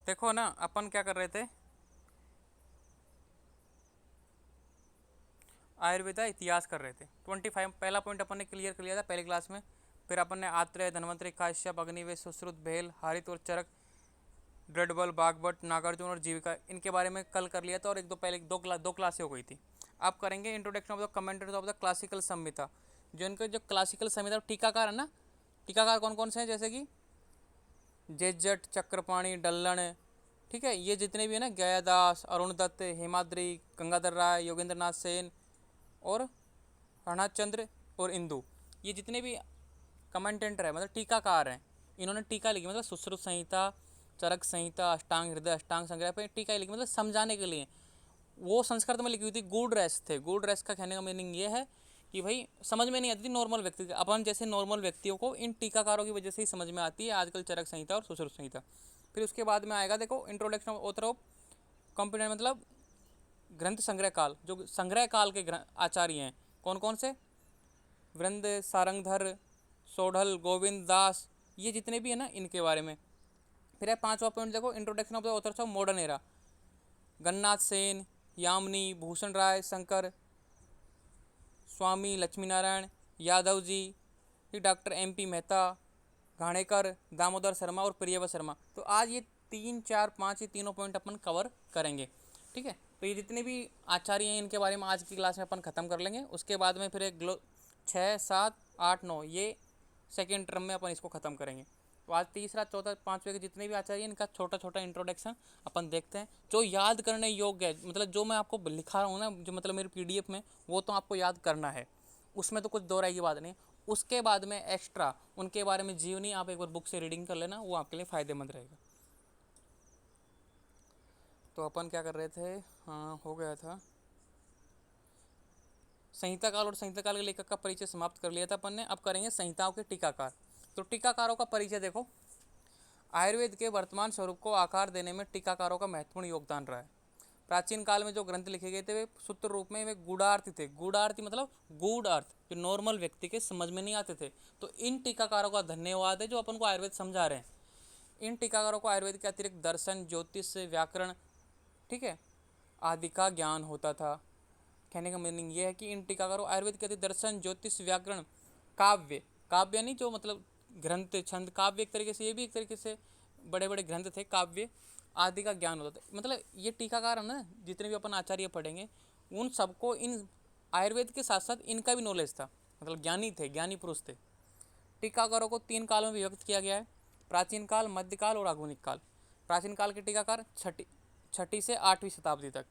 देखो ना, अपन क्या कर रहे थे, आयुर्वेदा इतिहास कर रहे थे। 25 पहला पॉइंट अपन ने क्लियर कर लिया था पहली क्लास में। फिर अपन ने आत्रेय, धन्वंतरि, काश्यप, अग्निवेश, सुश्रुत, भेल, हारित और चरक, ब्रडबल, बागभट्ट, नागार्जुन और जीविका, इनके बारे में कल कर लिया था। और एक दो पहले दो क्लासें हो गई थी। अब करेंगे introduction of the commentary of the classical Samhita. जो इनके जो क्लासिकल संहिता टीकाकार है ना, टीकाकार कौन कौन से हैं, जैसे कि जेजट, चक्रपाणी, डल्लन, ठीक है, ये जितने भी है ना, गयादास, अरुण दत्त, हेमाद्री, गंगाधर राय, योगेंद्र नाथ सेन और रणचंद्र और इंदु, ये जितने भी कमेंटेंटर है, मतलब टीकाकार हैं, इन्होंने टीका लिखी, मतलब सुश्रुत संहिता, चरक संहिता, अष्टांग हृदय, अष्टांग संग्रह पर टीका लिखी, मतलब समझाने के लिए। वो संस्कृत में लिखी हुई थी, गुड रेस थे। गुड रेस का कहने का मीनिंग ये है कि भाई समझ में नहीं आती थी नॉर्मल व्यक्ति को, अपन जैसे नॉर्मल व्यक्तियों को इन टीकाकारों की वजह से ही समझ में आती है आजकल चरक संहिता और सुश्रुत संहिता। फिर उसके बाद में आएगा, देखो, introduction of author of component, मतलब ग्रंथ संग्रह काल। जो संग्रह काल के आचार्य हैं कौन कौन से, वृंद, सारंगधर, सोढ़ल, गोविंद दास, ये जितने भी है ना, इनके बारे में। फिर है पांचवा पॉइंट, देखो, introduction of the authors of modern era. गन्नाथ सेन, यामिनी, भूषण राय, शंकर स्वामी, लक्ष्मी नारायण यादव जी, डॉक्टर MP मेहता, घाणेकर, दामोदर शर्मा और प्रियव्रत शर्मा। तो आज ये 3 4 5 ये तीनों पॉइंट अपन कवर करेंगे, ठीक है। तो ये जितने भी आचार्य हैं इनके बारे में आज की क्लास में अपन ख़त्म कर लेंगे। उसके बाद में फिर एक 6 7 8 9 ये सेकेंड टर्म में अपन इसको ख़त्म करेंगे। तो आज तीसरा, चौथा, पाँचवें के जितने भी आचार्य हैं इनका छोटा छोटा इंट्रोडक्शन अपन देखते हैं, जो याद करने योग्य है। मतलब जो मैं आपको लिखा रहा हूँ ना, जो मतलब मेरी PDF में, वो तो आपको याद करना है, उसमें तो कुछ दो राय की बात नहीं। उसके बाद में एक्स्ट्रा उनके बारे में जीवनी आप एक बार बुक से रीडिंग कर लेना, वो आपके लिए फ़ायदेमंद रहेगा। तो अपन क्या कर रहे थे, हाँ हो गया था, संहिता काल और संहिता काल के लेखक का परिचय समाप्त कर लिया था अपन ने। अब करेंगे संहिताओं के टीकाकार। तो टीकाकारों का परिचय देखो, आयुर्वेद के वर्तमान स्वरूप को आकार देने में टीकाकारों का महत्वपूर्ण योगदान रहा है। प्राचीन काल में जो ग्रंथ लिखे गए थे वे सूत्र रूप में वे गूढ़ार्थी थे। गूढ़ार्थी मतलब गूढ़ अर्थ, जो नॉर्मल व्यक्ति के समझ में नहीं आते थे। तो इन टीकाकारों का धन्यवाद है जो अपन को आयुर्वेद समझा रहे हैं। इन टीकाकारों को आयुर्वेद के अतिरिक्त दर्शन, ज्योतिष, व्याकरण, ठीक है, आदि का ज्ञान होता था। कहने का मीनिंग ये है कि इन टीकाकारों आयुर्वेद के अतिरिक्त दर्शन, ज्योतिष, व्याकरण, काव्य, काव्य नहीं जो मतलब ग्रंथ, छंद, काव्य एक तरीके से, ये भी एक तरीके से बड़े बड़े ग्रंथ थे, काव्य आदि का ज्ञान होता था। मतलब ये टीकाकार है ना, जितने भी अपन आचार्य पढ़ेंगे उन सबको इन आयुर्वेद के साथ साथ इनका भी नॉलेज था, मतलब ज्ञानी थे, ज्ञानी पुरुष थे। टीकाकारों को 3 कालों में विभक्त किया गया है, प्राचीन काल, मध्यकाल और आधुनिक काल। प्राचीन काल के टीकाकार छठी से 8वीं शताब्दी तक,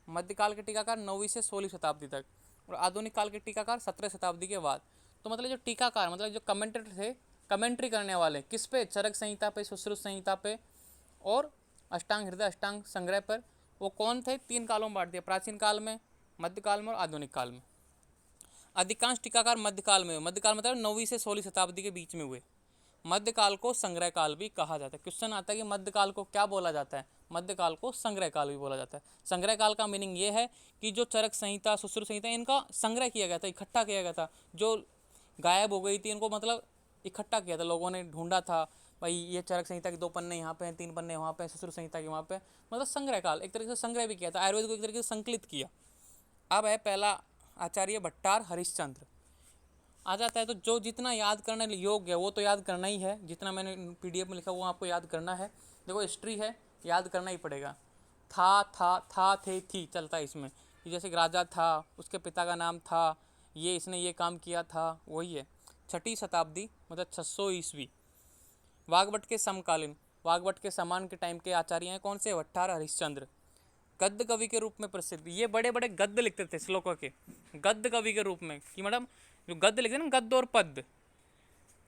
मध्यकाल के टीकाकार 9वीं से 16वीं शताब्दी तक, और आधुनिक काल के टीकाकार 17वीं शताब्दी के बाद। तो मतलब जो टीकाकार, मतलब जो कमेंटेटर थे, कमेंट्री करने वाले किस पे, चरक संहिता पे, सुश्रुत संहिता पे और अष्टांग हृदय, अष्टांग संग्रह पर, वो कौन थे, 3 कालों में बांट दिया, प्राचीन काल में, मध्यकाल में और आधुनिक काल में। अधिकांश टीकाकार मध्यकाल में हुए। मध्यकाल मतलब 9वीं से 16वीं शताब्दी के बीच में हुए। मध्यकाल को संग्रह काल भी कहा जाता है। क्वेश्चन आता है कि मध्यकाल को क्या बोला जाता है, मध्यकाल को संग्रह काल भी बोला जाता है। संग्रह काल का मीनिंग ये है कि जो चरक संहिता, सुश्रुत संहिता, इनका संग्रह किया गया था, इकट्ठा किया गया था। जो गायब हो गई थी इनको मतलब इकट्ठा किया था, लोगों ने ढूंढा था, भाई ये चरक संहिता के 2 पन्ने यहाँ पे हैं, 3 पन्ने वहाँ पे, सुश्रुत संहिता के वहाँ पे, मतलब संग्रह काल, एक तरीके से संग्रह भी किया था, आयुर्वेद को एक तरीके से संकलित किया। अब है पहला आचार्य भट्टार हरिश्चंद्र आ जाता है। तो जो जितना याद करने योग्य है वो तो याद करना ही है, जितना मैंने PDF में लिखा वो आपको याद करना है। देखो हिस्ट्री है, याद करना ही पड़ेगा। था थे थी चलता है इसमें, जैसे राजा था, उसके पिता का नाम था, ये इसने ये काम किया था, वही है। 6ठी शताब्दी मतलब 600 ईस्वी, वाघभट्ट के समकालीन, वाघभट्ट के समान के टाइम के आचार्य हैं कौन से, भट्टार हरिश्चंद्र। गद्य कवि के रूप में प्रसिद्ध, ये बड़े बड़े गद्य लिखते थे श्लोकों के, गद्य कवि के रूप में, कि मैडम जो गद्य लिखते हैं ना, गद्य और पद्य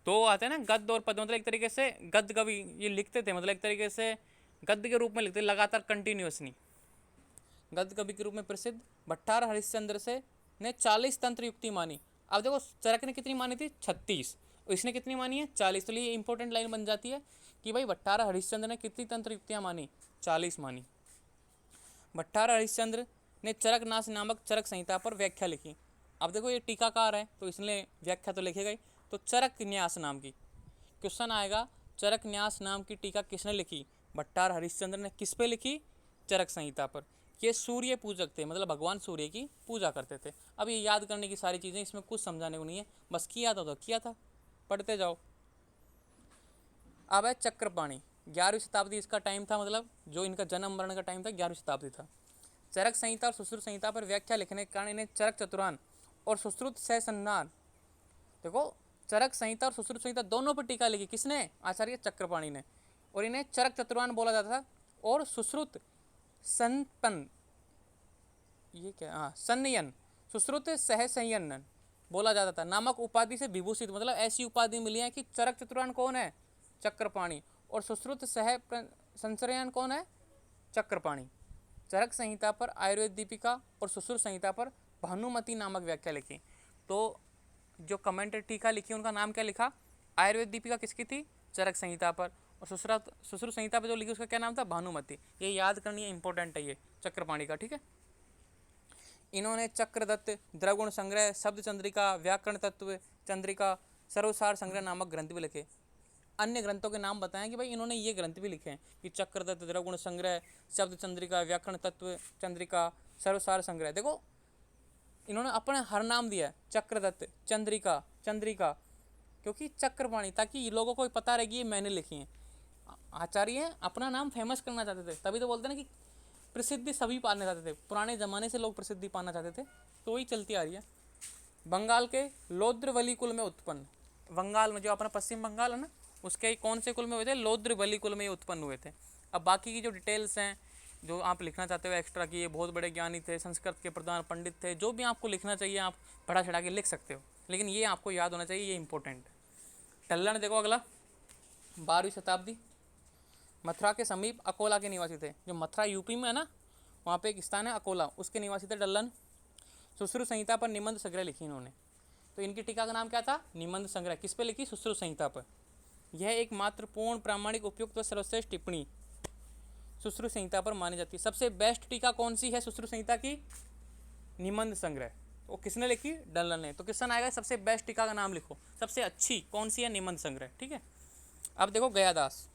दो आते हैं ना, गद्य और पद्य, मतलब एक तरीके से गद्य कवि ये लिखते थे, मतलब एक तरीके से गद्य के रूप में लिखते लगातार कंटिन्यूसली, गद्य कवि के रूप में प्रसिद्ध। भट्टार हरिश्चंद्र से ने 40 तंत्र युक्ति मानी। अब देखो चरक ने कितनी मानी थी, 36, और इसने कितनी मानी है, 40। तो ये इंपॉर्टेंट लाइन बन जाती है कि भाई भट्टार हरिश्चंद्र ने कितनी तंत्र युक्तियाँ मानी, 40 मानी। भट्टार हरिश्चंद्र ने चरकनाश नामक चरक संहिता पर व्याख्या लिखी। अब देखो ये टीकाकार है तो इसने व्याख्या तो लिखेगा ही। तो चरक न्यास नाम की, क्वेश्चन आएगा, चरक न्यास नाम की टीका किसने लिखी, भट्टार हरिश्चंद्र ने किस पे लिखी? चरक संहिता पर। ये सूर्य पूजक थे, मतलब भगवान सूर्य की पूजा करते थे। अब ये याद करने की सारी चीज़ें, इसमें कुछ समझाने को नहीं है, बस किया था तो किया था, पढ़ते जाओ। अब है चक्रपाणी, 11वीं शताब्दी इसका टाइम था, मतलब जो इनका जन्म मरण का टाइम था 11वीं शताब्दी था। चरक संहिता और सुश्रुत संहिता पर व्याख्या लिखने के कारण इन्हें चरक चतुरान और सुश्रुत सहसन्नान, देखो चरक संहिता और सुश्रुत संहिता दोनों पर टीका लिखी किसने? आचार्य चक्रपाणी ने। और इन्हें चरक चतुरान बोला जाता था और सुश्रुत संपन्न, ये क्या, हाँ संयन, सुश्रुत सहसंयन बोला जाता था। नामक उपाधि से विभूषित, मतलब ऐसी उपाधि मिली है कि चरक चतुरान कौन है? चक्रपाणी। और सुश्रुत सह संचयन कौन है? चक्रपाणी। चरक संहिता पर आयुर्वेद दीपिका और सुश्रुत संहिता पर भानुमति नामक व्याख्या लिखी। तो जो कमेंट टीका लिखी उनका नाम क्या लिखा? आयुर्वेद दीपिका किसकी थी? चरक संहिता पर। और सुश्रुत संहिता पर जो लिखी उसका क्या नाम था? भानुमति। ये याद करनी है, इंपॉर्टेंट है ये चक्रपाणी का, ठीक है। इन्होंने चक्रदत्त, द्रवगुण संग्रह, शब्द चंद्रिका, व्याकरण तत्व चंद्रिका, सर्वसार संग्रह नामक ग्रंथ भी लिखे। अन्य ग्रंथों के नाम बताएं कि भाई इन्होंने ये ग्रंथ भी लिखे हैं कि चक्रदत्त, द्रवगुण संग्रह, शब्द चंद्रिका, व्याकरण तत्व चंद्रिका, सर्वसार संग्रह। देखो इन्होंने अपने हर नाम दिया है, चक्रदत्त, चंद्रिका, चंद्रिका, क्योंकि चक्रपाणी, ताकि लोगों को पता रहेगी ये मैंने लिखी है। आचार्य अपना नाम फेमस करना चाहते थे, तभी तो बोलते ना कि प्रसिद्धि सभी पाना चाहते थे, पुराने ज़माने से लोग प्रसिद्धि पाना चाहते थे, तो वही चलती आ रही है। बंगाल के लोद्रवली कुल में उत्पन्न, बंगाल में जो अपना पश्चिम बंगाल है ना, उसके कौन से कुल में हुए थे? लोद्रवली कुल में ये उत्पन्न हुए थे। अब बाकी की जो डिटेल्स हैं, जो आप लिखना चाहते हो एक्स्ट्रा, कि ये बहुत बड़े ज्ञानी थे, संस्कृत के प्रधान पंडित थे, जो भी आपको लिखना चाहिए आप बढ़ा चढ़ा के लिख सकते हो, लेकिन ये आपको याद होना चाहिए, ये इंपॉर्टेंट है। टल्लन देखो अगला, 12वीं शताब्दी, मथुरा के समीप अकोला के निवासी थे। जो मथुरा यूपी में है ना, वहाँ पे एक स्थान है अकोला, उसके निवासी थे टल्लन। सुश्रुत संहिता पर निबंध संग्रह लिखी इन्होंने। तो इनकी टीका का नाम क्या था? निबंध संग्रह। किस पे लिखी? सुश्रुत संहिता पर। यह एक मात्र पूर्ण, प्रामाणिक, उपयुक्त व सर्वश्रेष्ठ टिप्पणी सुश्रुत संहिता पर मानी जाती है। सबसे बेस्ट टीका कौन सी है सुश्रुत संहिता की? निबंध संग्रह। वो किसने लिखी? टल्लन ने। तो क्वेश्चन आएगा सबसे बेस्ट टीका का नाम लिखो, सबसे अच्छी कौन सी है? निबंध संग्रह, ठीक है। अब देखो गयादास,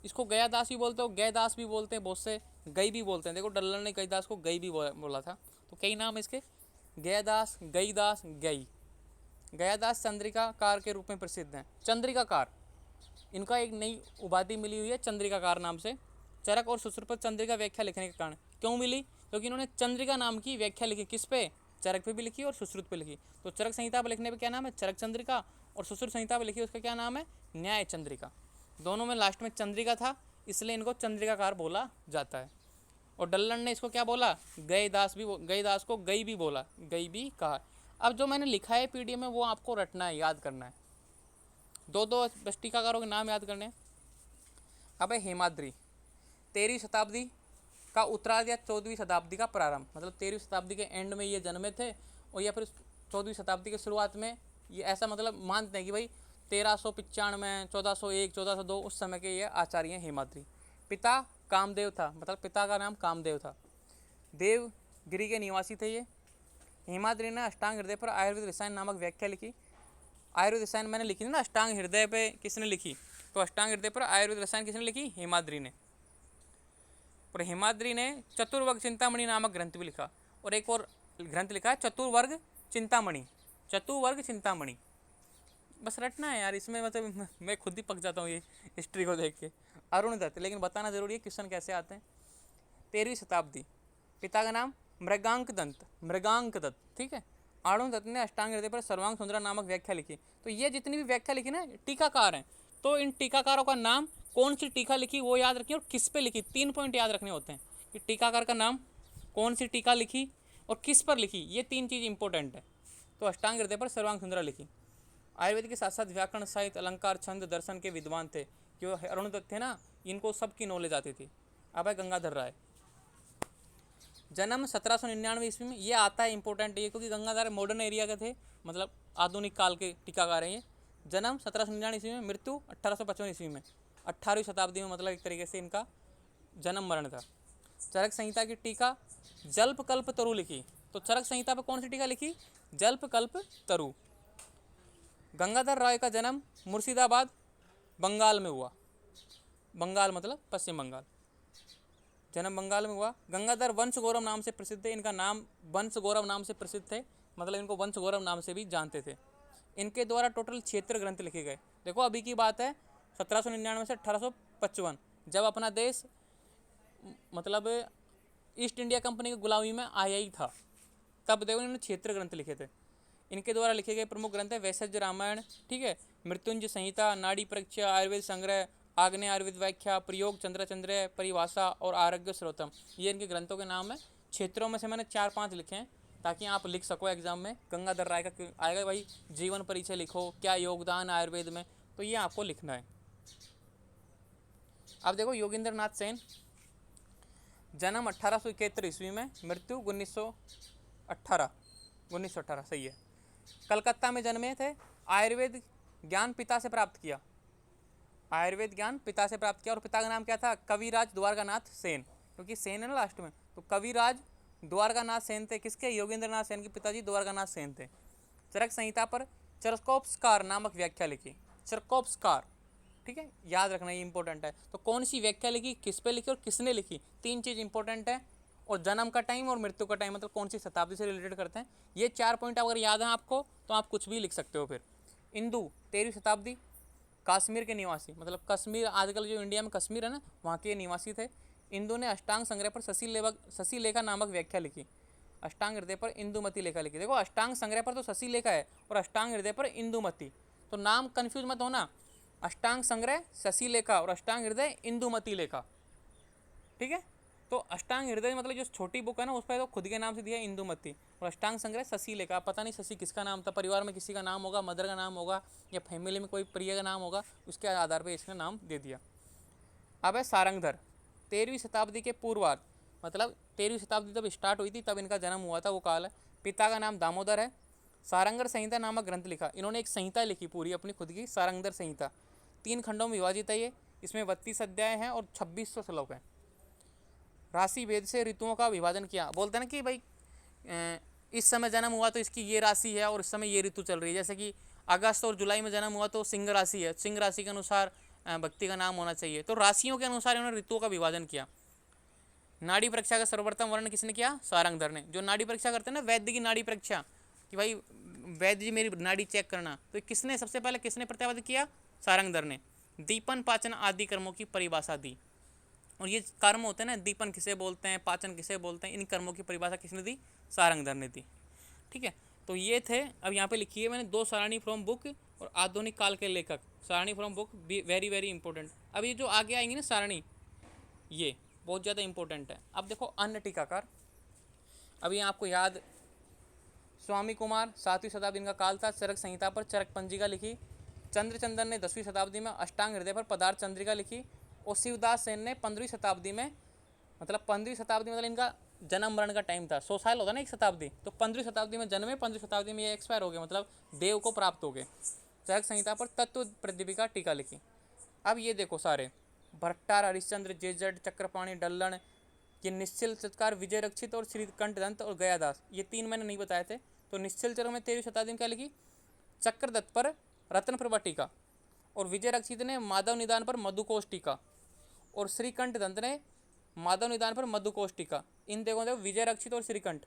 इसको गयादास भी बोलते हो, गयदास भी बोलते हैं बहुत से, गई भी बोलते हैं। देखो टल्लन ने गयदास को गई भी बोला था, तो कई नाम इसके, गयादास, गईदास, गई। गयादास चंद्रिकाकार के रूप में प्रसिद्ध हैं। चंद्रिकाकार, इनका एक नई उपाधि मिली हुई है चंद्रिकाकार नाम से। चरक और सुश्रुत पर चंद्रिका व्याख्या लिखने के कारण क्यों मिली? क्योंकि इन्होंने चंद्रिका नाम की व्याख्या लिखी। किस पे? चरक पे भी लिखी और सुश्रुत पे लिखी। तो चरक संहिता पर लिखने पे क्या नाम है? चरक चंद्रिका। और सुश्रुत संहिता पर लिखी उसका क्या नाम है? न्याय चंद्रिका। दोनों में लास्ट में चंद्रिका था, इसलिए इनको चंद्रिकाकार बोला जाता है। और डल्लन ने इसको क्या बोला? गयदास भी, गयदास को गई भी बोला, गई भी कहा। अब जो मैंने लिखा है पीडीएफ में वो आपको रटना है, याद करना है, दो बस टीकाकारों के नाम याद करने हैं। अब है हेमाद्री, 13वीं शताब्दी का उत्तरार्ध या 14वीं शताब्दी का प्रारंभ, मतलब 13वीं शताब्दी के एंड में ये जन्मे थे, और या फिर 14वीं शताब्दी के शुरुआत में, ये ऐसा मतलब मानते हैं कि भाई 1395, 1401, 1402 उस समय के ये आचार्य हैं हेमाद्री। पिता कामदेव था, मतलब पिता का नाम कामदेव था। देवगिरी के निवासी थे ये। हेमाद्री ने अष्टांग हृदय पर आयुर्वेद रसायन नामक व्याख्या लिखी। आयुर्वेद रसायन मैंने लिखी थी ना, अष्टांग हृदय पे किसने लिखी? तो अष्टांग हृदय पर आयुर्वेद रसायन किसने लिखी? हेमाद्री ने। और हेमाद्री ने चतुर्वर्ग चिंतामणि नामक ग्रंथ भी लिखा। और एक और ग्रंथ लिखा है चतुर्वर्ग चिंतामणि, चतुर्वर्ग चिंतामणि। बस रटना है यार, इसमें मतलब मैं खुद ही पक जाता हूँ ये हिस्ट्री को देख के। अरुण दत्त, लेकिन बताना जरूरी है क्वेश्चन कैसे आते हैं। 13वीं शताब्दी, पिता का नाम मृगांक दत्त, ठीक है। अरुण दत्त ने अष्टांग हृदय पर सर्वांग सुंदरा नामक व्याख्या लिखी। तो ये जितनी भी व्याख्या लिखी ना, टीकाकार हैं, तो इन टीकाकारों का नाम, कौन सी टीका लिखी वो याद रखिए, और किस पे लिखी। 3 पॉइंट याद रखने होते हैं कि टीकाकार का नाम, कौन सी टीका लिखी और किस पर लिखी, ये 3 चीज़ इंपॉर्टेंट है। तो अष्टांग हृदय पर सर्वांग सुंदरा लिखी। आयुर्वेद के साथ साथ व्याकरण, साहित्य, अलंकार, छंद, दर्शन के विद्वान थे। जो अरुण दत्त थे ना, इनको सबकी नॉलेज आती थी। अब है गंगाधर राय, जन्म 1799 ईस्वी में। ये आता है इंपॉर्टेंट ये, क्योंकि गंगाधर मॉडर्न एरिया के थे, मतलब आधुनिक काल के टीकाकार हैं ये। जन्म 1799 ईस्वी में, मृत्यु 1855 ईस्वी में, 18वीं शताब्दी में, मतलब एक तरीके से इनका जन्म मरण था। चरक संहिता की टीका जल्प कल्प तरु लिखी। तो चरक संहिता पर कौन सी टीका लिखी? जल्प कल्प तरु। गंगाधर राय का जन्म मुर्शिदाबाद, बंगाल में हुआ। बंगाल मतलब पश्चिम बंगाल। जन्म बंगाल में हुआ। गंगाधर वंश गौरव नाम से प्रसिद्ध है, इनका नाम वंश गौरव नाम से प्रसिद्ध थे, मतलब इनको वंश गौरव नाम से भी जानते थे। इनके द्वारा टोटल 76 ग्रंथ लिखे गए। देखो अभी की बात है 1799 से 1855, जब अपना देश मतलब ईस्ट इंडिया कंपनी की गुलामी में आया ही था, तब देखो इन्होंने 76 ग्रंथ लिखे थे। इनके द्वारा लिखे गए प्रमुख ग्रंथ है वैशज्य रामायण, ठीक है, मृत्युंजय संहिता, नाड़ी परीक्षा, आयुर्वेद संग्रह, आग्नेय आयुर्वेद व्याख्या, प्रयोग, चंद्र परिभाषा और आरोग्य श्रोतम। ये इनके ग्रंथों के नाम है। क्षेत्रों में से मैंने 4-5 लिखे हैं ताकि आप लिख सको एग्जाम में। गंगाधर राय का आएगा भाई जीवन परिचय लिखो, क्या योगदान आयुर्वेद में, तो ये आपको लिखना है। अब देखो योगेंद्र नाथ सेन, जन्म 1871 ईस्वी में, मृत्यु 1918 सही है। कलकत्ता में जन्मे थे। आयुर्वेद ज्ञान पिता से प्राप्त किया, आयुर्वेद ज्ञान पिता से प्राप्त किया। और पिता का नाम क्या था? कविराज द्वारकानाथ सेन, क्योंकि सेन है ना लास्ट में, तो कविराज द्वारकानाथ सेन थे। किसके? योगेंद्र नाथ सेन के पिताजी द्वारकानाथ सेन थे। चरक संहिता पर चरकोप्स्कार नामक व्याख्या लिखी। चरकोप्स्कार, ठीक है, याद रखना, ये इंपॉर्टेंट है। तो कौन सी व्याख्या लिखी, किस पे लिखी और किसने लिखी, 3 चीज़ इंपॉर्टेंट है। और जन्म का टाइम और मृत्यु का टाइम, मतलब कौन सी शताब्दी से रिलेटेड करते हैं। ये 4 पॉइंट अगर याद है आपको तो आप कुछ भी लिख सकते हो। फिर इंदु 13वीं शताब्दी, कश्मीर के निवासी, मतलब कश्मीर आजकल जो इंडिया में कश्मीर है ना, वहाँ के निवासी थे। इंदु ने अष्टांग संग्रह पर शशि लेखा नामक व्याख्या लिखी। अष्टांग हृदय पर इंदुमती लेखा लिखी। देखो अष्टांग संग्रह पर तो शशि लेखा है और अष्टांग हृदय पर इंदुमती, तो नाम कन्फ्यूज मत होना। अष्टांग संग्रह शशि लेखा और अष्टांग हृदय इंदुमती लेखा, ठीक है। तो अष्टांग हृदय मतलब जो छोटी बुक है ना, उस पर तो खुद के नाम से दिया इंदुमती, और अष्टांग संग्रह शशि लेखा। पता नहीं शशि किसका नाम था, परिवार में किसी का नाम होगा, मदर का नाम होगा या फैमिली में कोई प्रिय का नाम होगा, उसके आधार पर इसने नाम दे दिया। अब है सारंगधर, 13वीं शताब्दी के पूर्वार्ध, मतलब 13वीं शताब्दी जब स्टार्ट हुई थी तब इनका जन्म हुआ था, वो काल है। पिता का नाम दामोदर है। सारंगर संहिता नामक ग्रंथ लिखा, इन्होंने एक संहिता लिखी पूरी अपनी खुद की, सारंगधर संहिता। 3 खंडों में विभाजित है ये, इसमें 32 अध्याय हैं और 2600 श्लोक हैं। राशि भेद से ऋतुओं का विभाजन किया, बोलते हैं ना कि भाई इस समय जन्म हुआ तो इसकी ये राशि है और इस समय ये ऋतु चल रही है। जैसे कि अगस्त और जुलाई में जन्म हुआ तो सिंह राशि है, सिंह राशि के अनुसार व्यक्ति का नाम होना चाहिए। तो राशियों के अनुसार इन्होंने ऋतुओं का विभाजन किया। नाड़ी परीक्षा का सर्वप्रथम वर्णन किसने किया? सारंगधर ने। जो नाड़ी परीक्षा करते हैं ना, वैद्य की नाड़ी परीक्षा, कि भाई वैद्य जी मेरी नाड़ी चेक करना, तो किसने सबसे पहले किसने प्रतिपादित किया? सारंगधर ने। दीपन पाचन आदि कर्मों की परिभाषा दी। और ये कर्म होते हैं ना, दीपन किसे बोलते हैं, पाचन किसे बोलते हैं, इन कर्मों की परिभाषा किसने दी? सारंगधर ने दी, ठीक है। तो ये थे। अब यहाँ पे लिखी है मैंने 2 सारणी फ्रॉम बुक और आधुनिक काल के लेखक। सारणी from book very very important. अब ये जो आगे आएंगी ना सारणी, ये बहुत ज़्यादा इंपॉर्टेंट है। अब देखो अन्य टीकाकार, अभी आपको याद, स्वामी कुमार 7वीं शताब्दी इनका काल था। चरक संहिता पर चरक पंजिका लिखी। चंद्रचंदन ने 10वीं शताब्दी में अष्टांग हृदय पर पदार्थ चंद्रिका लिखी। और शिवदास सेन ने 15वीं शताब्दी में, मतलब 15वीं शताब्दी मतलब इनका जन्म मरण का टाइम था, 100 साल होता ना एक शताब्दी, तो 15वीं शताब्दी में जन्मे, 15वीं शताब्दी में ये एक्सपायर हो गए, मतलब देव को प्राप्त हो गए। चरक संहिता पर तत्व प्रतिदीपिका टीका लिखी। अब ये देखो सारे, भट्टार, हरिश्चंद्र, जेजट, चक्रपाणी, डल्लन, ये निश्चल चटकार, विजय रक्षित और श्रीकंठदंत और गयादास, ये 3 मैंने नहीं बताए थे। तो निश्चल चर में 13वीं शताब्दी में क्या लिखी? चक्रदत्त पर रत्न प्रभा टीका, और विजय रक्षित ने माधव निदान पर मधुकोश टीका, और श्रीकंठ दंत ने माधव निदान पर मधुकोश टीका। इन देखो विजय रक्षित और श्रीकंठ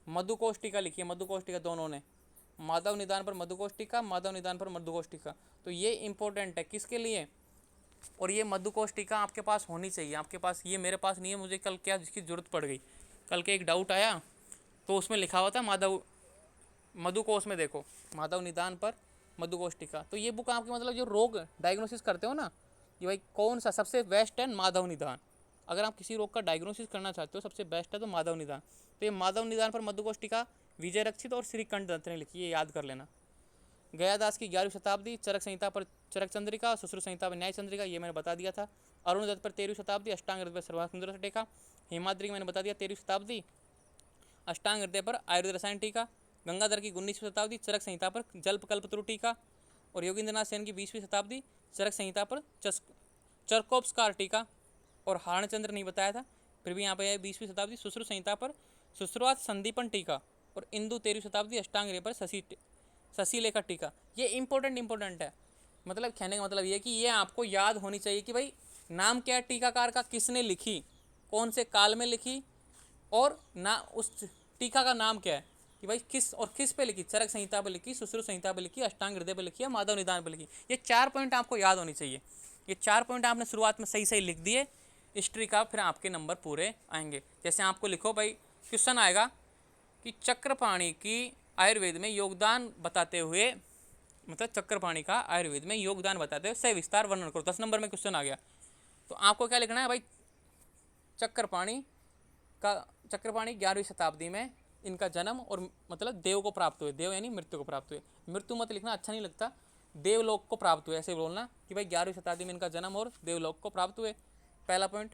मधुकोश टीका लिखी है, मधुकोश टीका दोनों ने, माधव निदान पर मधुकोश टीका, माधव निदान पर मधुकोश टीका। तो ये इंपॉर्टेंट है किसके लिए? और ये मधुकोश टीका आपके पास होनी चाहिए। आपके पास, ये मेरे पास नहीं है, मुझे कल क्या जिसकी ज़रूरत पड़ गई, कल के एक डाउट आया तो उसमें लिखा हुआ था माधव मधुकोश में, देखो माधव निदान पर मधुकोश टीका। तो ये बुक आपके मतलब जो रोग डायग्नोसिस करते हो ना, कि भाई कौन सा सबसे बेस्ट है, माधव निदान। अगर आप किसी रोग का डायग्नोसिस करना चाहते हो सबसे बेस्ट है तो माधव निदान। तो ये माधव निदान पर मधुकोश टीका विजय रक्षित और श्रीकंठ दत्त ने लिखी, ये याद कर लेना। गयादास की 11वीं शताब्दी, चरक संहिता पर चरक चंद्रिका, सुश्रुत संहिता पर न्याय चंद्रिका, ये मैंने बता दिया था। अरुण दत्त पर 13वीं शताब्दी, अष्टांग हृदय पर सर्वासुंदर टीका। हेमाद्री की मैंने बता दिया 13वीं शताब्दी, अष्टांग हृदय पर आयुर्वेद रसायन टीका। गंगाधर की 19वीं शताब्दी, चरक संहिता पर जल्प कल्पतरु टीका। और योगेंद्रनाथ सेन की 20वीं शताब्दी, चरक संहिता पर चरकोप्स्कार टीका। और हारणचंद्र नहीं बताया था, फिर भी यहाँ पे है 20वीं शताब्दी, सुश्रुत संहिता पर सुश्रुवात संदीपन टीका। और इंदु 13वीं शताब्दी, अष्टांग हृदय पर शशि लेखा टीका। ये इंपॉर्टेंट है, मतलब कहने का मतलब ये कि ये आपको याद होनी चाहिए कि भाई नाम क्या है टीकाकार का, किसने लिखी, कौन से काल में लिखी, और ना उस टीका का नाम क्या है कि भाई किस और किस पे लिखी, चरक संहिता पे लिखी, सुश्रुत संहिता पे लिखी, अष्टांग हृदय पे लिखी या माधव निदान पे लिखी। ये 4 पॉइंट आपको याद होनी चाहिए। ये 4 पॉइंट आपने शुरुआत में सही सही लिख दिए हिस्ट्री का, फिर आपके नंबर पूरे आएंगे। जैसे आपको लिखो भाई क्वेश्चन आएगा कि चक्रपाणि की आयुर्वेद में योगदान बताते हुए, मतलब चक्रपाणि का आयुर्वेद में योगदान बताते हुए सविस्तार वर्णन करो, 10 नंबर में क्वेश्चन आ गया। तो आपको क्या लिखना है भाई, चक्रपाणि 11वीं शताब्दी में इनका जन्म और मतलब देव को प्राप्त हुए, देव यानी मृत्यु को प्राप्त हुए, मृत्यु मत लिखना, अच्छा नहीं लगता, देवलोक को प्राप्त हुए ऐसे बोलना कि भाई 11वीं शताब्दी में इनका जन्म और देवलोक को प्राप्त हुए, पहला पॉइंट।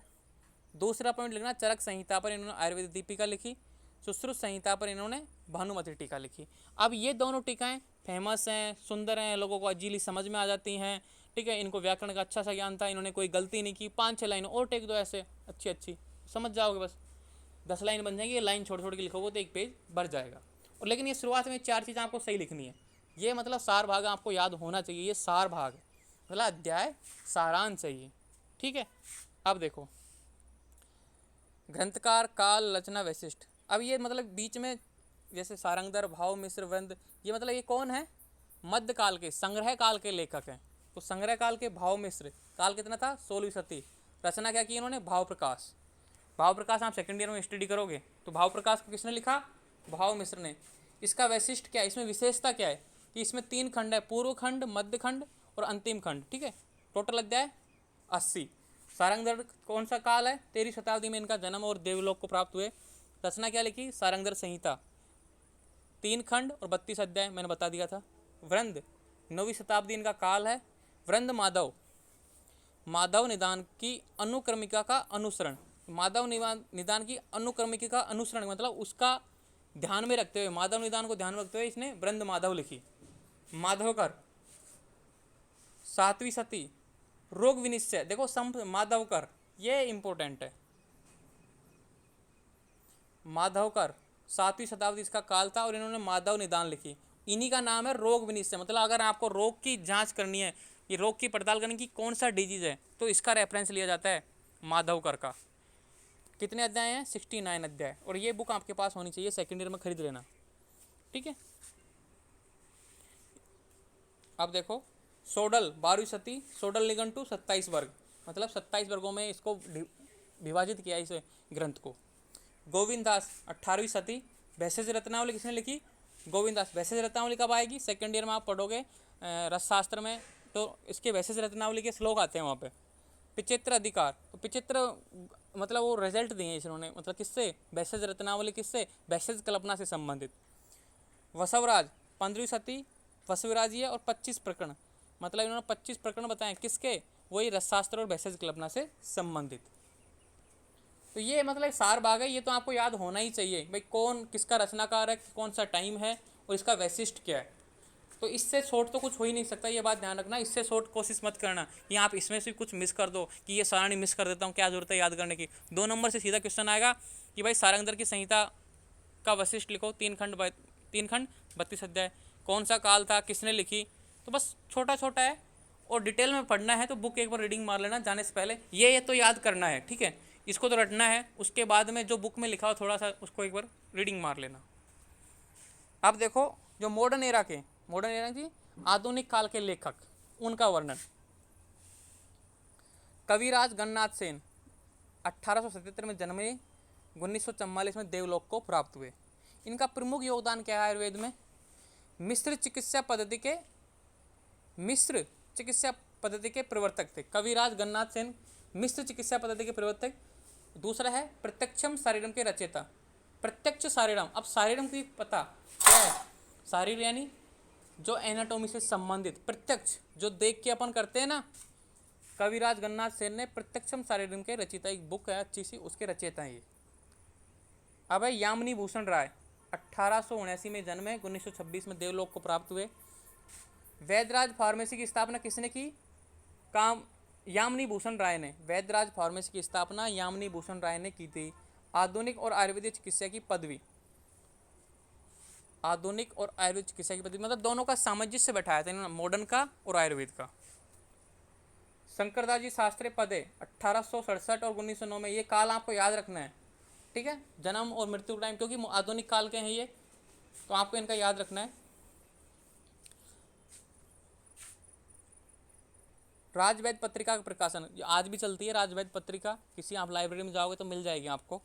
दूसरा पॉइंट लिखना, चरक संहिता पर इन्होंने आयुर्वेद दीपिका लिखी, सुश्रुत संहिता पर इन्होंने भानुमति टीका लिखी। अब ये दोनों टीकाएं फेमस हैं, सुंदर हैं, लोगों को इजीली समझ में आ जाती हैं, ठीक है, इनको व्याकरण का अच्छा सा ज्ञान था, इन्होंने कोई गलती नहीं की, 5-6 लाइन और टेक दो ऐसे अच्छी अच्छी, समझ जाओगे, बस 10 लाइन बन जाएगी। ये लाइन छोड़ छोड़ के लिखोगे तो एक पेज भर जाएगा। और लेकिन ये शुरुआत में 4 चीज़ें आपको सही लिखनी है, ये मतलब सार भाग आपको याद होना चाहिए, ये सार भाग मतलब अध्याय सारांश चाहिए, ठीक है। अब देखो ग्रंथकार, काल, रचना, वैशिष्ट। अब ये मतलब बीच में जैसे सारंगधर, भाव मिश्र, वृंद, ये मतलब ये कौन है, मध्य काल के, संग्रह काल के लेखक हैं। तो संग्रह काल के भाव मिश्र, काल कितना था 16वीं शती, रचना क्या की इन्होंने, भाव प्रकाश। भाव प्रकाश आप सेकंड ईयर में स्टडी करोगे तो भाव प्रकाश को किसने लिखा, भाव मिश्र ने। इसका वैशिष्ट क्या है, इसमें विशेषता क्या है कि इसमें 3 खंड है, पूर्व खंड, मध्य खंड और अंतिम खंड, ठीक है, टोटल अध्याय 80। सारंगधर कौन सा काल है, 13वीं शताब्दी में इनका जन्म और देवलोक को प्राप्त हुए। रचना क्या लिखी, सारंगधर संहिता, 3 खंड और 32 अध्याय, मैंने बता दिया था। वृंद 9वीं शताब्दी इनका काल है। वृंद माधव, माधव निदान की अनुक्रमिका का अनुसरण, माधव निदान की अनुक्रमिका का अनुसरण मतलब उसका ध्यान में रखते हुए, माधव निदान को ध्यान में रखते हुए इसने वृंद माधव लिखी। माधवकर 7वीं शती, रोग विनिश्चय, देखो माधवकर, ये इंपॉर्टेंट है, माधवकर 7वीं शताब्दी इसका काल था और इन्होंने माधव निदान लिखी। इन्हीं का नाम है रोग विनिश्चय, मतलब अगर आपको रोग की जांच करनी है, ये रोग की पड़ताल करने की कौन सा डिजीज है, तो इसका रेफरेंस लिया जाता है माधवकर का। कितने अध्याय हैं, 69 अध्याय, और ये बुक आपके पास होनी चाहिए, सेकेंड ईयर में खरीद लेना, ठीक है। अब देखो सोडल 12वीं शती, सोडल निघंटु 27 वर्ग, मतलब 27 वर्गों में इसको विभाजित किया इस ग्रंथ को। गोविंद दास 18वीं शती, भैषज रत्नावली किसने लिखी, गोविंद दास। भैषज रत्नावली कब आएगी, सेकेंड ईयर में आप पढ़ोगे रसशास्त्र में, तो इसके भैषज रत्नावली के श्लोक आते हैं वहाँ पे। पिचित्र अधिकार, तो पिचित्र मतलब वो रिजल्ट दिए इन्होंने, मतलब किससे, भैषज रत्नावली किससे, भैषज कल्पना से संबंधित। वसवराज 15वीं शती, वसवराजीय और 25 प्रकरण, मतलब इन्होंने 25 प्रकरण बताए किसके, वही रसशास्त्र और भैषज कल्पना से संबंधित। तो ये मतलब सार भाग है, ये तो आपको याद होना ही चाहिए भाई, कौन किसका रचनाकार है, कौन सा टाइम है और इसका वैशिष्ट क्या है। तो इससे शॉर्ट तो कुछ हो ही नहीं सकता, ये बात ध्यान रखना, इससे शॉर्ट कोशिश मत करना या आप इसमें से कुछ मिस कर दो कि ये सारणी मिस कर देता हूँ, क्या जरूरत है याद करने की। 2 नंबर से सीधा क्वेश्चन आएगा कि भाई सारंगधर की संहिता का वशिष्ठ लिखो, 3 खंड 32 अध्याय, कौन सा काल था, किसने लिखी, तो बस छोटा छोटा है। और डिटेल में पढ़ना है तो बुक एक बार रीडिंग मार लेना जाने से पहले, ये तो याद करना है, ठीक है, इसको तो रटना है, उसके बाद में जो बुक में लिखा हो थोड़ा सा उसको एक बार रीडिंग मार लेना। अब देखो जो मॉडर्न एरा की आधुनिक काल के लेखक, उनका वर्णन। कविराज गन्नाथ सेन 1877 में जन्मे, 1944 में देवलोक को प्राप्त हुए। इनका प्रमुख योगदान क्या है आयुर्वेद में, मिश्र चिकित्सा पद्धति के प्रवर्तक थे। कविराज गन्नाथ सेन मिश्र चिकित्सा पद्धति के प्रवर्तक। दूसरा है प्रत्यक्षम शारीरम के रचयिता, प्रत्यक्ष शारीरम। अब शारीरम की पता क्या है, शारीर यानी जो एनाटॉमी से संबंधित, प्रत्यक्ष जो देख के अपन करते हैं ना, कविराज गन्नाथ सेन ने प्रत्यक्षम शारीरम के रचयिता, एक बुक है अच्छी सी, उसके रचयिता हैं ये। अब है यामिनी भूषण राय 1879 में जन्मे, 1926 में देवलोक को प्राप्त हुए। वैद्यराज फार्मेसी की स्थापना किसने की, यामिनी भूषण राय ने। वैद्यराज फार्मेसी की स्थापना यामिनी भूषण राय ने की थी। आधुनिक और आयुर्वेदिक चिकित्सा की पदवी, आधुनिक और आयुर्वेद चिकित्सा की पद्धति मतलब दोनों का सामंजस्य बैठाया था इन्होंने, मॉडर्न का और आयुर्वेद का। शंकरदास जी शास्त्री पदे 1867 और 1909 में, ये काल आपको याद रखना है, ठीक है, जन्म और मृत्यु टाइम, क्योंकि आधुनिक काल के हैं ये, तो आपको इनका याद रखना है। राजवैद पत्रिका का प्रकाशन, आज भी चलती है राजवैद पत्रिका, किसी आप लाइब्रेरी में जाओगे तो मिल जाएगी आपको।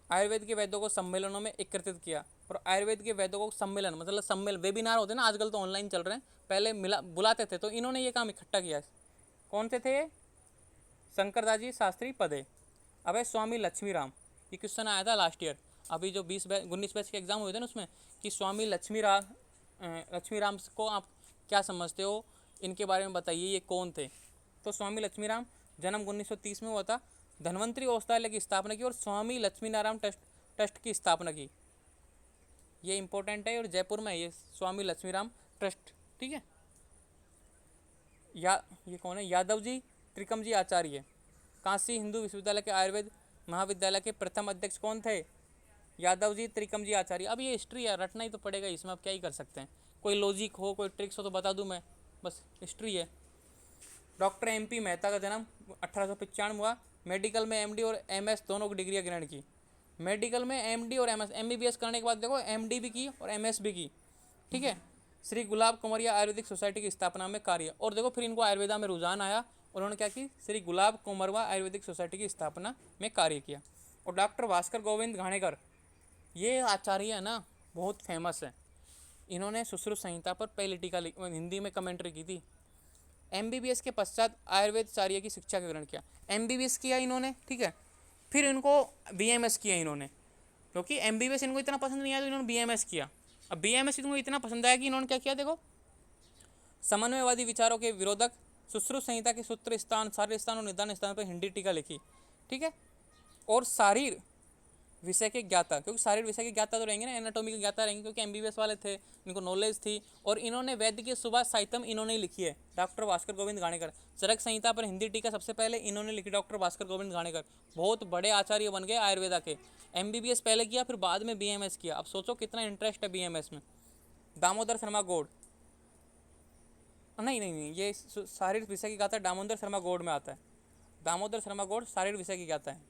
आयुर्वेद के वेदों को सम्मेलनों में एकत्रित किया, और आयुर्वेद के वेदों को सम्मेलन मतलब सम्मेलन, वेबिनार होते हैं ना, आजकल तो ऑनलाइन चल रहे हैं, पहले मिला बुलाते थे, तो इन्होंने ये काम इकट्ठा किया। कौन से थे? शंकरदास जी शास्त्री पदे। अब है स्वामी लक्ष्मीराम, ये क्वेश्चन आया था लास्ट ईयर, अभी जो 19 बैच के एग्जाम हुए थे ना उसमें, कि स्वामी लक्ष्मीराम को आप क्या समझते हो, इनके बारे में बताइए, ये कौन थे। तो स्वामी लक्ष्मीराम, जन्म 1930 में हुआ था, धन्वंतरी औषधालय की स्थापना की और स्वामी लक्ष्मीनारायण ट्रस्ट की स्थापना की, ये इंपॉर्टेंट है, और जयपुर में ये स्वामी लक्ष्मीराम ट्रस्ट, ठीक है। ये कौन है? यादव जी त्रिकम जी आचार्य, काशी हिंदू विश्वविद्यालय के आयुर्वेद महाविद्यालय के प्रथम अध्यक्ष कौन थे? यादव जी त्रिकम जी आचार्य। अब ये हिस्ट्री है, रटना ही तो पड़ेगा इसमें, आप क्या ही कर सकते हैं, कोई लॉजिक हो कोई ट्रिक्स हो तो बता दूं मैं, बस हिस्ट्री है। डॉक्टर MP मेहता का जन्म 1895 हुआ, मेडिकल में MD और MS दोनों की डिग्रियाँ ग्रहण की। मेडिकल में MD और MS, MBBS करने के बाद देखो MD भी की और MS भी की, ठीक है। श्री गुलाब कुंवरिया आयुर्वेदिक सोसाइटी की स्थापना में कार्य, और देखो फिर इनको आयुर्वेदा में रुझान आया, उन्होंने क्या की, श्री गुलाब कुंवरवा आयुर्वेदिक सोसाइटी की स्थापना में कार्य किया। और डॉक्टर भास्कर गोविंद घाणेकर, ये आचार्य है ना, बहुत फेमस है, इन्होंने सुश्रुत संहिता पर पहली टीका हिंदी में कमेंट्री की थी। MBBS के पश्चात आयुर्वेदाचार्य की शिक्षा का ग्रहण किया, MBBS किया इन्होंने, ठीक है, फिर इनको BMS किया इन्होंने, क्योंकि MBBS इनको इतना पसंद नहीं आया तो इन्होंने BMS किया। अब BMS इनको इतना पसंद आया कि इन्होंने क्या किया, देखो, समन्वयवादी विचारों के विरोधक, सुश्रुत संहिता के सूत्र स्थान, शारीर स्थान और निदान स्थान पर हिंदी टीका लिखी, ठीक है। और शारीर विषय के ज्ञाता, क्योंकि शारीर विषय के ज्ञाता तो रहेंगे ना, एनाटॉमी के ज्ञाता रहेंगे, क्योंकि MBBS वाले थे, इनको नॉलेज थी, और इन्होंने वैद्य की सुभाष साहित्यम इन्होंने ही लिखी है, डॉक्टर भास्कर गोविंद घाणेकर। चरक संहिता पर हिंदी टीका सबसे पहले इन्होंने लिखी, डॉक्टर भास्कर गोविंद घाणेकर, बहुत बड़े आचार्य बन गए आयुर्वेदा के। MBBS पहले किया, फिर बाद में BMS किया, अब सोचो कितना इंटरेस्ट है BMS में। दामोदर शर्मा गौड़, नहीं, ये शारीरिक विषय की गाता दामोदर शर्मा गौड़ में आता है, दामोदर शर्मा गौड़ शारीरिक विषय की गाता है,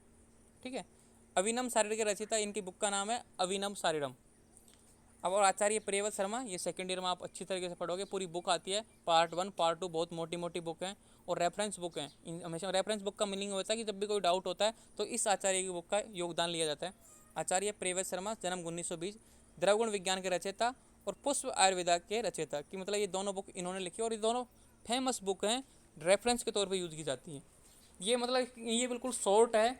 ठीक है। अविनम शारीर के रचयिता, इनकी बुक का नाम है अविनम शारीरम। अब और आचार्य प्रियव्रत शर्मा, ये सेकंड ईयर में आप अच्छी तरीके से पढ़ोगे, पूरी बुक आती है, पार्ट 1 पार्ट 2, बहुत मोटी मोटी बुक है, और रेफरेंस बुक है। हमेशा रेफरेंस बुक का मीनिंग होता है कि जब भी कोई डाउट होता है तो इस आचार्य की बुक का योगदान लिया जाता है। आचार्य प्रियव्रत शर्मा, जन्म 1920, द्रवगुण विज्ञान के रचयिता और पुष्प आयुर्वेदा के रचयिता, कि मतलब ये दोनों बुक इन्होंने लिखी, और ये दोनों फेमस बुक हैं, रेफरेंस के तौर पर यूज की जाती है। ये मतलब ये बिल्कुल शॉर्ट है,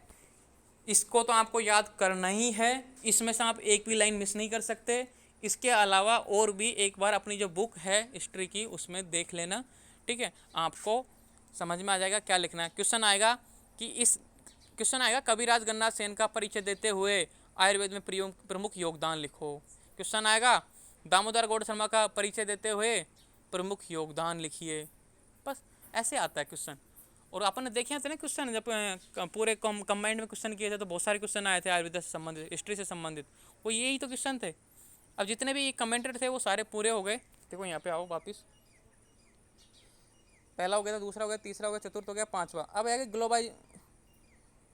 इसको तो आपको याद करना ही है, इसमें से आप एक भी लाइन मिस नहीं कर सकते। इसके अलावा और भी एक बार अपनी जो बुक है हिस्ट्री की उसमें देख लेना, ठीक है, आपको समझ में आ जाएगा क्या लिखना है। क्वेश्चन आएगा कि कविराज गन्नाथ सेन का परिचय देते हुए आयुर्वेद में प्रमुख योगदान लिखो। क्वेश्चन आएगा दामोदर गौड़ शर्मा का परिचय देते हुए प्रमुख योगदान लिखिए, बस ऐसे आता है क्वेश्चन। और अपन ने देखे थे ना क्वेश्चन, जब पूरे कंबाइंड में क्वेश्चन किए थे तो बहुत सारे क्वेश्चन आए थे आयुर्वेद से संबंधित, हिस्ट्री से संबंधित, वो यही तो क्वेश्चन थे। अब जितने भी कमेंटेड थे वो सारे पूरे हो गए। देखो यहाँ पे आओ वापस, पहला हो गया था, दूसरा हो गया, तीसरा हो गया, चतुर्थ हो गया, पांचवा। अब है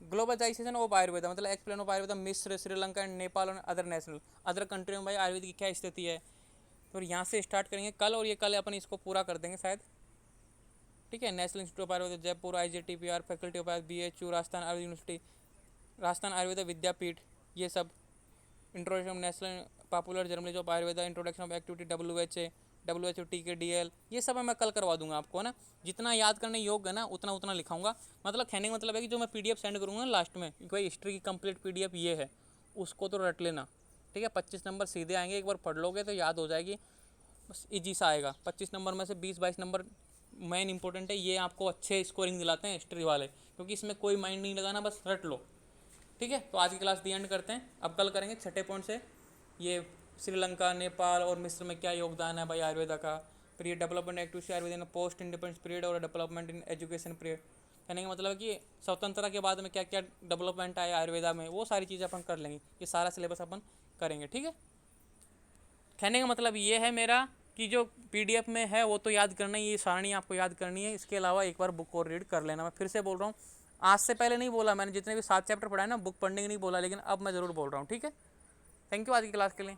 ग्लोबलाइजेशन ऑफ आयुर्वेदा, मतलब एक्सप्लेन ऑफ आयुर्वेदा, मिस्र, श्रीलंका एंड नेपाल और अदर कंट्री में भाई आयुर्वेद की क्या स्थिति है। तो यहाँ से स्टार्ट करेंगे कल, और ये कल अपन इसको पूरा कर देंगे शायद, ठीक है। National institute of Ayurveda Jaipur, IJTPR, faculty of BHU, Rajasthan Ayurveda university, Rajasthan Ayurveda Vidyapeeth, ये सब। Introduction national popular journal of Ayurveda, introduction of activity WHO TKDL, ये सब मैं कल करवा दूंगा आपको, है ना। जितना याद करने योग्य है ना उतना उतना लिखाऊंगा, मतलब कहने का मतलब है कि जो मैं PDF सेंड करूँगा ना लास्ट में, कोई हिस्ट्री की कंप्लीट PDF ये है, उसको तो रट लेना, ठीक है। 25 नंबर सीधे आएंगे, एक बार पढ़ लोगे तो याद हो जाएगी, बस ईजी सा आएगा। 25 नंबर में से 20-22 नंबर मेन इंपॉर्टेंट है, ये आपको अच्छे स्कोरिंग दिलाते हैं हिस्ट्री वाले, क्योंकि इसमें कोई माइंड नहीं लगाना, बस रट लो, ठीक है। तो आज की क्लास दी एंड करते हैं, अब कल करेंगे छठे पॉइंट से, ये श्रीलंका, नेपाल और मिस्र में क्या योगदान है भाई आयुर्वेदा का, फिर ये डेवलपमेंट एक्टिविटी आयुर्वेद इन पोस्ट इंडिपेंडेंस पीरियड और डेवलपमेंट इन एजुकेशन पीरियड, कहने का मतलब है कि स्वतंत्रता के बाद में क्या क्या डेवलपमेंट आया आयुर्वेदा में, वो सारी चीज़ें अपन कर लेंगे, ये सारा सिलेबस अपन करेंगे, ठीक है। कहने का मतलब ये है मेरा कि जो PDF में है वो तो याद करना ही, ये सारणी आपको याद करनी है। इसके अलावा एक बार बुक और रीड कर लेना। मैं फिर से बोल रहा हूँ, आज से पहले नहीं बोला मैंने, जितने भी 7 चैप्टर पढ़ाए ना, बुक पढ़ने की नहीं बोला, लेकिन अब मैं ज़रूर बोल रहा हूँ, ठीक है। थैंक यू आज की क्लास के लिए।